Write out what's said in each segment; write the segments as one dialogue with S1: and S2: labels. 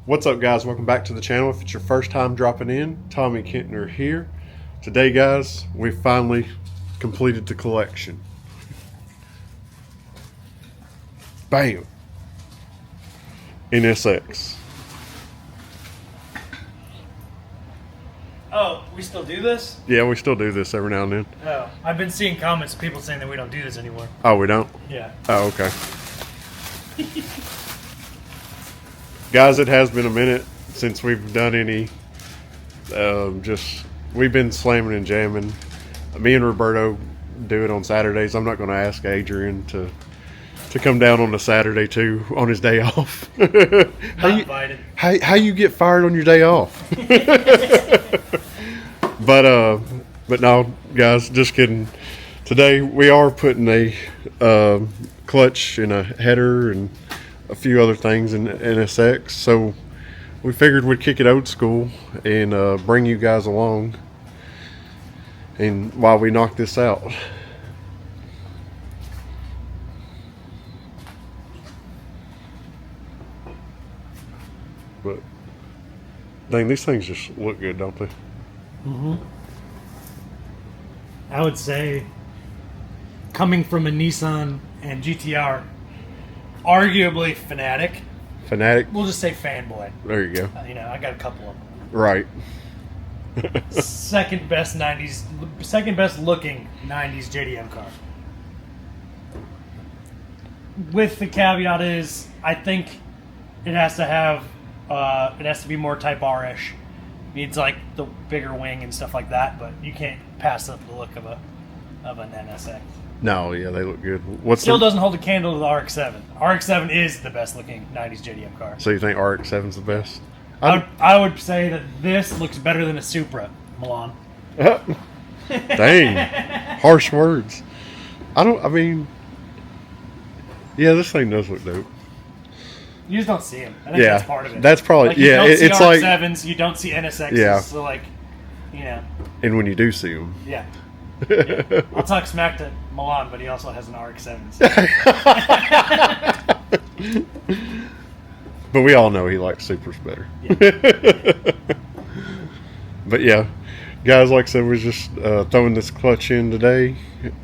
S1: What's up, guys? Welcome back to the channel. If it's your first time dropping in, Tommy Kentner here. Today, guys, we finally completed the collection. Bam! NSX.
S2: Oh, we still do this?
S1: Yeah, we still do this every now and then.
S2: Oh, I've been seeing comments of people saying that we don't do this anymore.
S1: Oh, we don't?
S2: Yeah.
S1: Oh, okay. Guys, it has been a minute since we've done any. We've been slamming and jamming. Me and Roberto do it on Saturdays. I'm not going to ask Adrian to come down on a Saturday too on his day off.
S2: Invited.
S1: How you get fired on your day off? But no, guys, just kidding. Today we are putting a clutch and a header and a few other things in NSX. So we figured we'd kick it old school and bring you guys along and while we knock this out. But dang, these things just look good, don't they?
S2: Mm-hmm. I would say, coming from a Nissan and GTR, arguably fanatic.
S1: Fanatic?
S2: We'll just say fanboy.
S1: There you go.
S2: I got a couple of them.
S1: Right.
S2: Second best looking 90s JDM car. With the caveat is, I think it has to be more Type R-ish. Needs like the bigger wing and stuff like that, but you can't pass up the look of an NSX.
S1: No, yeah, they look good.
S2: Still doesn't hold a candle to the RX-7. RX-7 is the best looking 90s JDM car.
S1: So you think RX-7's the best?
S2: I would say that this looks better than a Supra, Milan.
S1: Dang. Harsh words. Yeah, this thing does look dope.
S2: You just don't see them. I think
S1: Yeah,
S2: that's part of it.
S1: that's probably,
S2: like, you don't see
S1: it's like...
S2: RX-7s, you don't see NSXs,
S1: Yeah.
S2: so
S1: And when you do see them...
S2: Yeah. Yeah. I'll talk smack to Milan, but he also has an RX-7.
S1: But we all know he likes Supras better.
S2: Yeah.
S1: But yeah, guys, like I said, we're just throwing this clutch in today.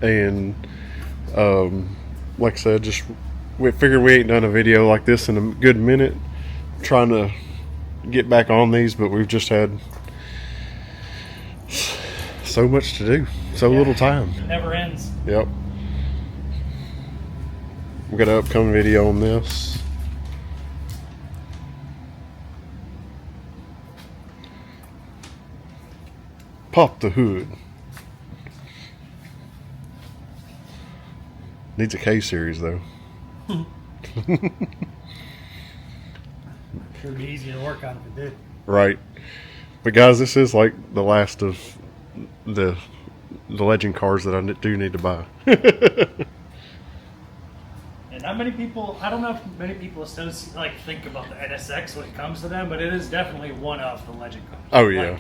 S1: And like I said, we figured we ain't done a video like this in a good minute. Trying to get back on these, but we've just had so much to do. So little time.
S2: It never ends.
S1: Yep. We got an upcoming video on this. Pop the hood. Needs a K series though.
S2: Sure be easy to work on if it did.
S1: Right. But guys, this is like the last of the legend cars that I do need to buy.
S2: And not many people, I don't know if many people think about the NSX when it comes to them, but it is definitely one of the legend cars.
S1: Oh yeah.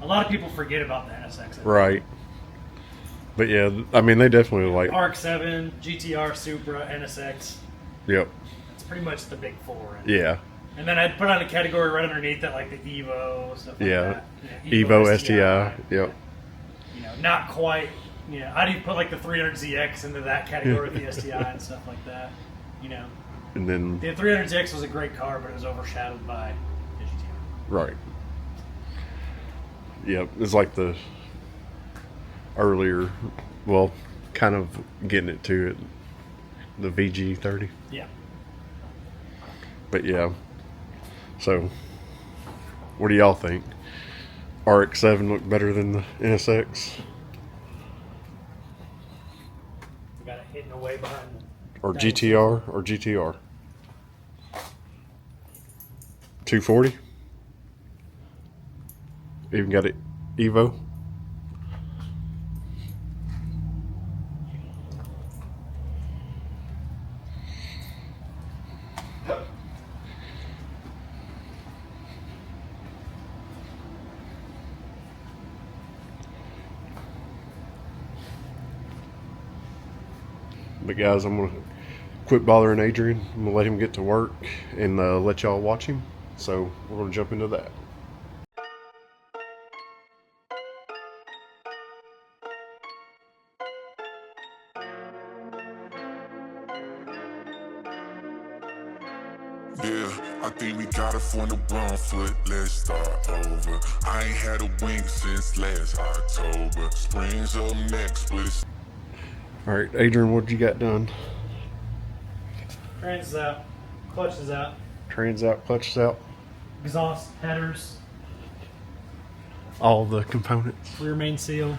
S2: A lot of people forget about the NSX.
S1: Right. But yeah, I mean, they definitely like...
S2: RX-7, GTR, Supra, NSX.
S1: Yep.
S2: It's pretty much the big four.
S1: Yeah.
S2: And then I'd put on a category right underneath that, like the Evo, stuff like that.
S1: Evo, STI. Yep.
S2: Not quite. I'd even put like the 300ZX into that category with the STI and stuff like that.
S1: And then...
S2: The 300ZX was a great car, but it was overshadowed by the GTR.
S1: Right. Yep. It's like the earlier, well, kind of getting it to it, the VG30.
S2: Yeah.
S1: But yeah. So, what do y'all think? RX-7 look better than the NSX?
S2: We got it hidden away behind them.
S1: Or GTR? Or GTR? 240? Even got it Evo? But guys, I'm going to quit bothering Adrian. I'm going to let him get to work and let y'all watch him. So we're going to jump into that.
S3: Yeah, I think we got it from the wrong foot, let's start over. I ain't had a wink since last October. Spring's up next, but it's...
S1: Alright, Adrian, what you got done?
S2: Trans is out, clutch is out,
S1: Trans out, clutch is out.
S2: exhaust, headers,
S1: All the components.
S2: rear main seal.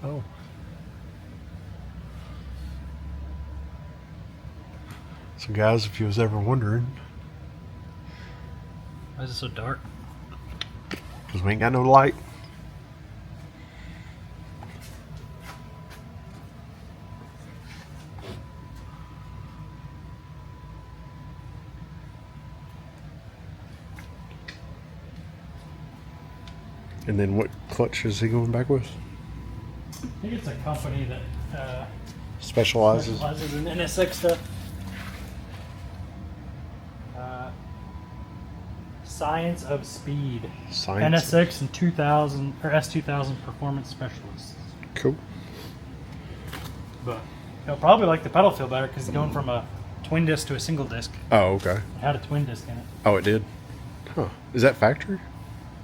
S1: Oh. So guys, if you was ever wondering,
S2: Why is it so dark?
S1: because we ain't got no light. And then what clutch is he going back with?
S2: I think it's a company that
S1: Specializes.
S2: specializes in NSX stuff. Science of Speed.
S1: Science.
S2: NSX and 2000 or S2000 performance specialists.
S1: Cool.
S2: But he'll probably like the pedal feel better because he's going from a twin disc to a single disc.
S1: Oh, okay.
S2: It had a twin disc in it.
S1: Oh, it did? Huh. Is that factory?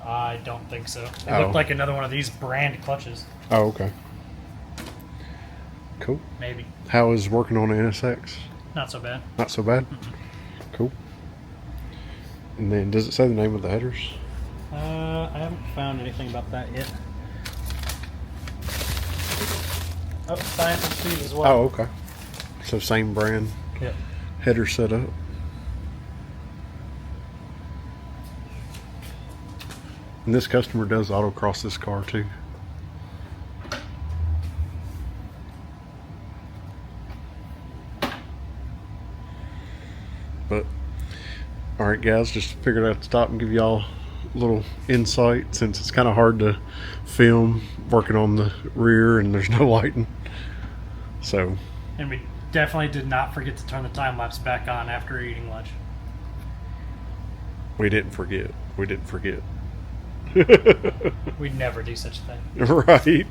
S2: I don't think so. It
S1: Oh.
S2: looked like another one of these brand clutches.
S1: Oh, okay. Cool.
S2: Maybe.
S1: How is working on the NSX?
S2: Not so bad.
S1: Not so bad? Cool. And then, does it say the name of the headers?
S2: I haven't found anything about that yet. Oh, Science of Speed as well.
S1: Oh, okay. So same brand
S2: Yeah.
S1: header setup. And this customer does autocross this car too. But all right, guys, just figured I'd stop and give y'all a little insight since it's kind of hard to film working on the rear and there's no lighting. So
S2: And we definitely did not forget to turn the time lapse back on after eating lunch.
S1: we didn't forget. We didn't forget.
S2: We'd never do such a thing.
S1: Right.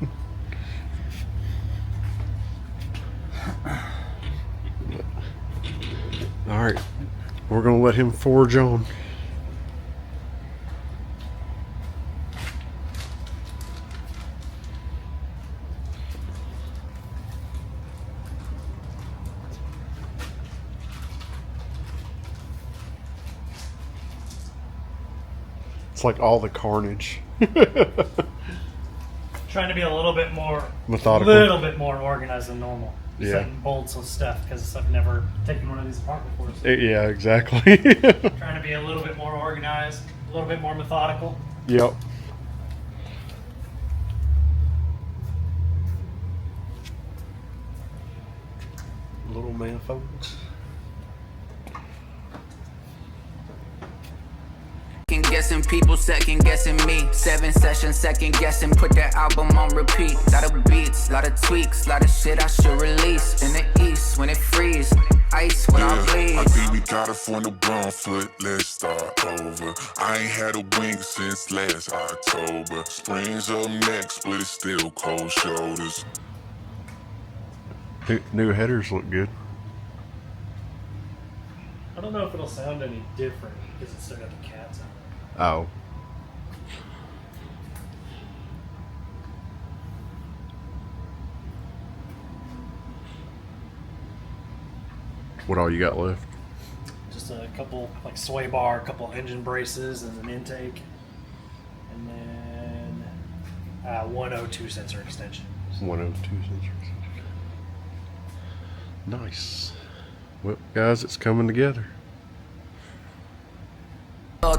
S1: All right, we're gonna let him forge on. It's like all the carnage.
S2: Trying to be a little bit more
S1: Methodical.
S2: little bit more organized than normal.
S1: Yeah.
S2: Setting bolts and stuff because I've never taken one of these apart before. So
S1: Yeah, exactly.
S2: trying to be a little bit more organized, a little bit more methodical.
S1: Yep. Little man, folks.
S4: Guessing people second guessing me. 7 sessions second guessing. Put that album on repeat. Lot of beats, lot of tweaks, lot of shit I should release. In the east when it freeze, ice when I bleed.
S3: I think we got it from the wrong foot, let's start over. I ain't had a wink since last October. Spring's up next, but it's still cold shoulders.
S1: New headers look good.
S2: I don't know if it'll sound any different because it's still got the cats on it.
S1: Oh. What all you got left?
S2: Just a couple like sway bar, a couple engine braces, and an intake, and then 102 sensor extension.
S1: 102 sensors. Nice. Well, guys, it's coming together.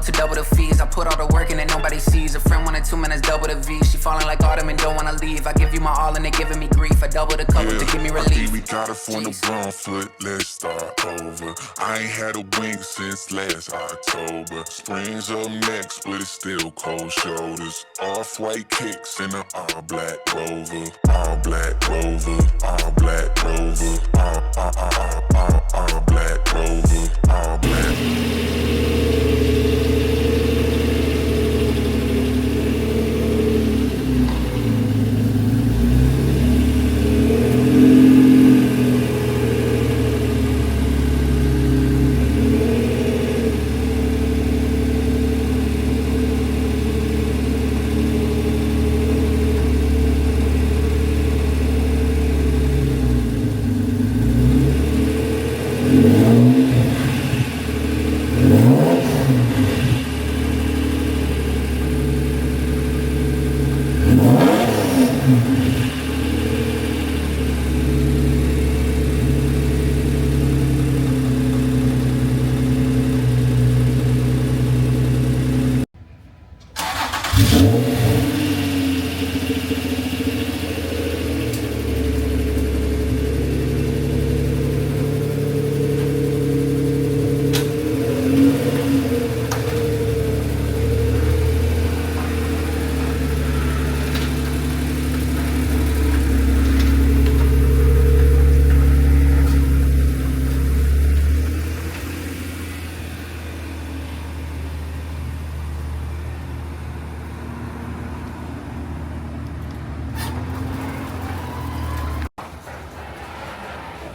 S4: To double the fees, I put all the work in and nobody sees. A friend wanted 2 minutes, double the V. She falling like autumn and don't wanna leave. I give you my all and they giving me grief. I double the cover to give me
S3: I think
S4: relief.
S3: we got it from the wrong foot, let's start over. I ain't had a wink since last October. Spring's up next, but it's still cold shoulders. Off-white kicks in an all-black Rover. All-black Rover, all-black Rover, all black Rover, all black.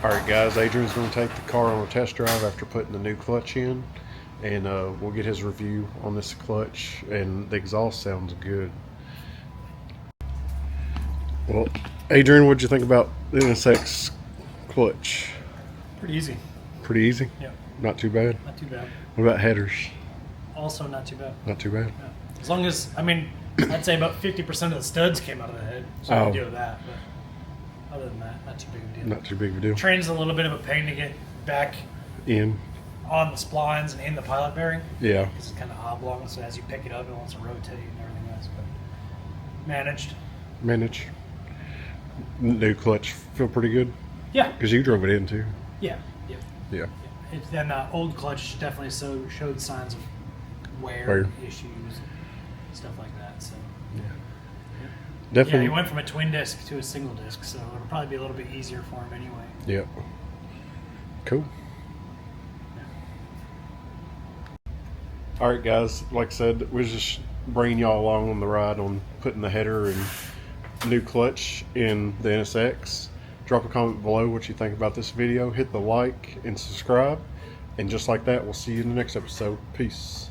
S1: Alright guys, Adrian's going to take the car on a test drive after putting the new clutch in, and we'll get his review on this clutch, and the exhaust sounds good. Well, Adrian, what'd you think about the NSX clutch?
S2: Pretty easy.
S1: Pretty easy?
S2: Yeah.
S1: Not too bad?
S2: Not too bad.
S1: What about headers?
S2: Also not too bad.
S1: Not too bad?
S2: Yeah. As long as, I mean, I'd say about 50% of the studs came out of the head, so I can deal with that. But other than that, not too big of a deal.
S1: Not too big of a deal.
S2: Train's a little bit of a pain to get back
S1: In?
S2: on the splines and in the pilot bearing.
S1: Yeah.
S2: Because it's kind of oblong, so as you pick it up, it wants to rotate and everything else. But managed.
S1: Manage. New clutch feel pretty good?
S2: Yeah.
S1: Because you drove it in too.
S2: Yeah. Yeah.
S1: Yeah.
S2: It's then old clutch definitely showed signs of wear issues, stuff like that. So
S1: Definitely.
S2: yeah, he went from a twin disc to a single disc, so it'll probably be a little bit easier for him anyway.
S1: Yep. Cool. All right, guys. Like I said, we're just bringing y'all along on the ride on putting the header and new clutch in the NSX. Drop a comment below what you think about this video. Hit the like and subscribe. And just like that, we'll see you in the next episode. Peace.